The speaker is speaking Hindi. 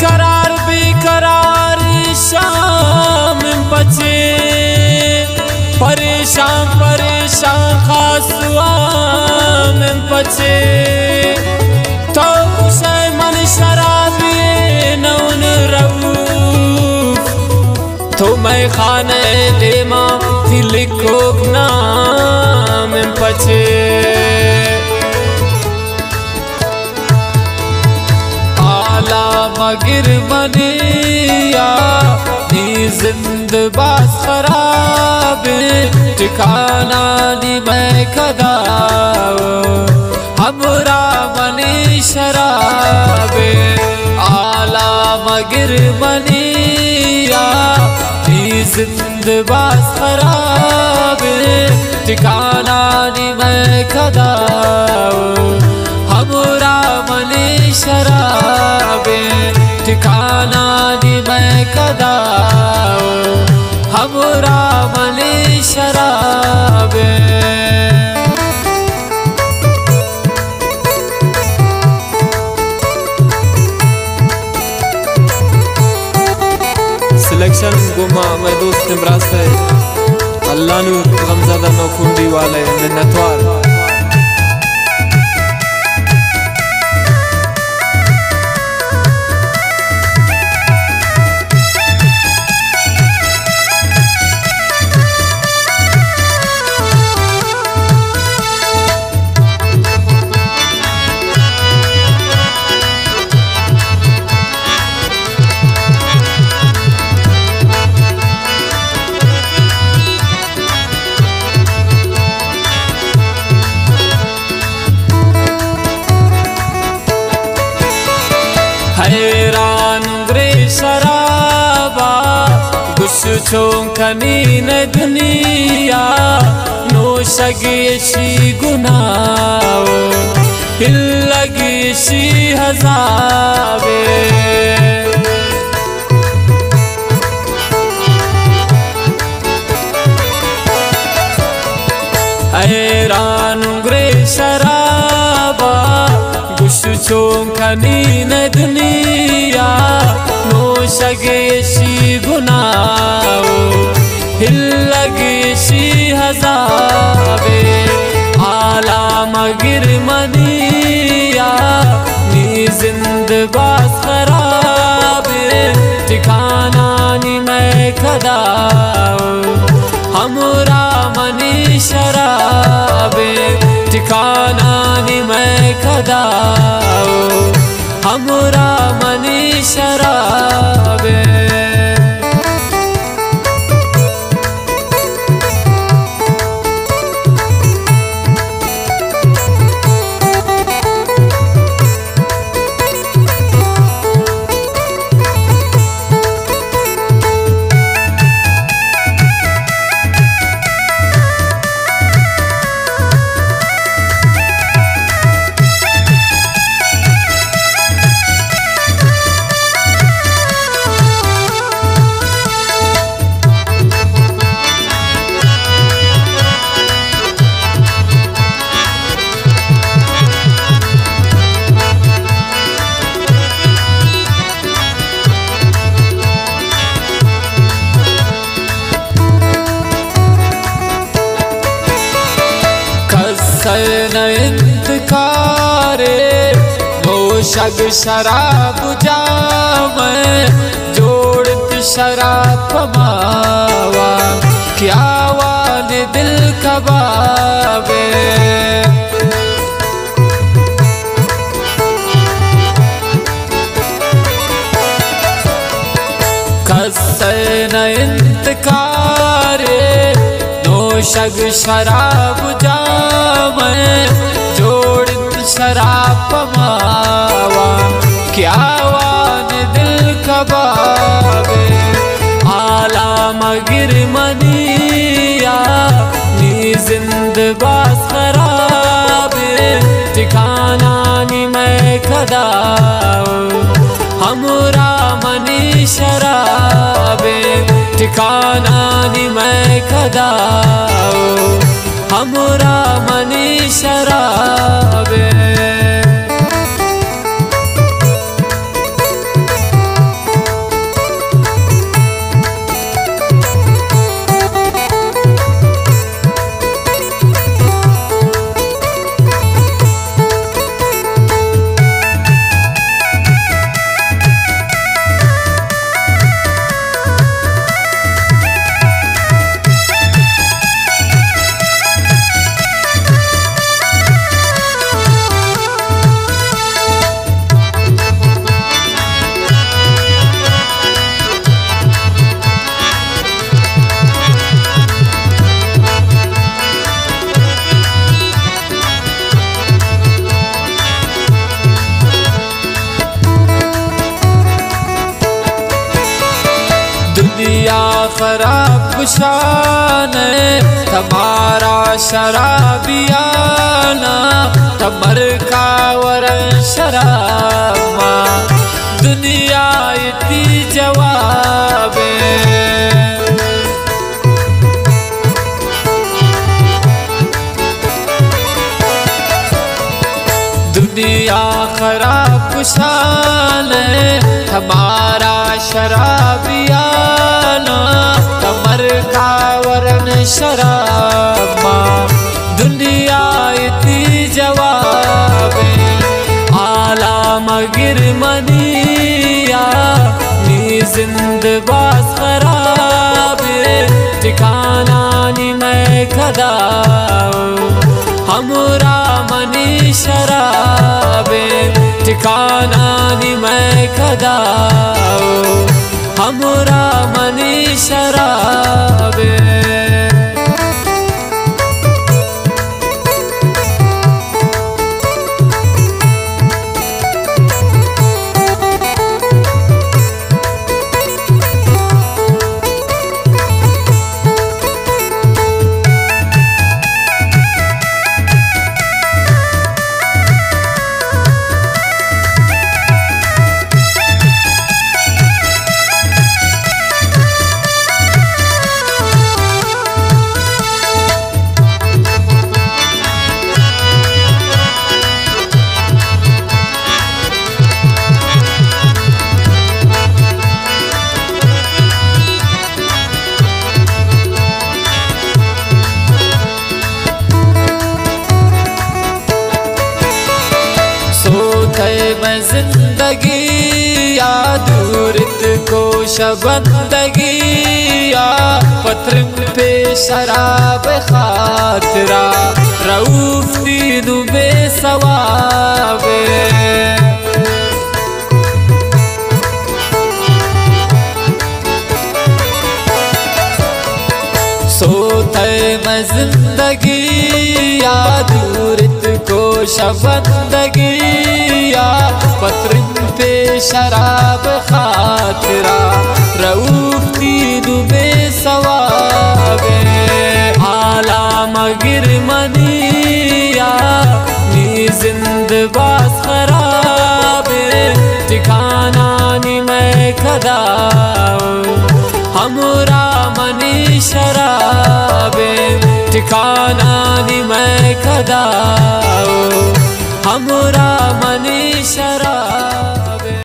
बेकरार शाम बचे परेशान खासवाम बचे तो उसे मन शराबी नौन रऊफ तो मैं खाने देमा दिल को नाम बचे आला मगर बनिया नी जिंदबाज खराब ठिकाना नी मैं कदाओ हमरा मनी शराब आला मगर बनिया नी जिंदबाज खराब ठिकाना नी मैं कदाओ हमरा मनी शराब ठिकाना नी मैं कदाओ हमरा मनी शराब सिलेक्शन गुमा मैं दोस्त इमराज से अल्लाह नू गमज़दा नौखुंडी वाले मिन्नतवार हैरान ग्रे शराबा गुस चौंकनी न दुनिया नोशगेशी गुनाओ हिल लगेशी हजाबे हैरान ग्रे शराबा चौंकनी न दुनिया नोशगेशी गुनाओ हिल लगेशी हजाबे आला मगर मनिया नी जिंदबाज खराब ठिकाना नी मैं कदाओ हमरा मनी शराब ठिकाना नी मैं कदाओ हमरा मनी शराब न इंतकारे नोशग शराब जाम जोड़त शराब पमावा क्या वान दिल कबाबे कसन इंतकारे नोशग शराब जाम जोड़त शराब पमावा क्या वान दिल कबाबे आला मगर मनिया नी जिंदबाज खराब ठिकाना नी मैं कदाओ हमरा मनी शराब ठिकाना नी मैं कदाओ हमरा मनी शराब दुनिया खराब शान तुम्हारा शराबियाना तमर का वरन शराब दुनिया इतनी जवाब दुनिया खराब शान हमारा शराबियाना कमर का वरन शराब दुनिया इतनी जवाब आला मगिर मनिया नी जिंदबाज खराब ठिकाना नी मैं खदा हमरा मनी शराबे ठिकाना नी मैं खदा हमरा मनी शराबे मैं जिंदगी या दूरत को शबंदगी या पत्र पे शराब खातरा रऊफ दीनु बेसवाबे सोते मैं जिंदगी या दूरत को शबंदगी या पत्र पे शराब खातरा रऊफ दीनु बेसवाबे आला मगिर मनिया नी जिंदबाज खराबे ठिकाना नी मैं खदा हमरा मनी शराबे ठिकाना नी मैं खदा हमरा मनी शराब।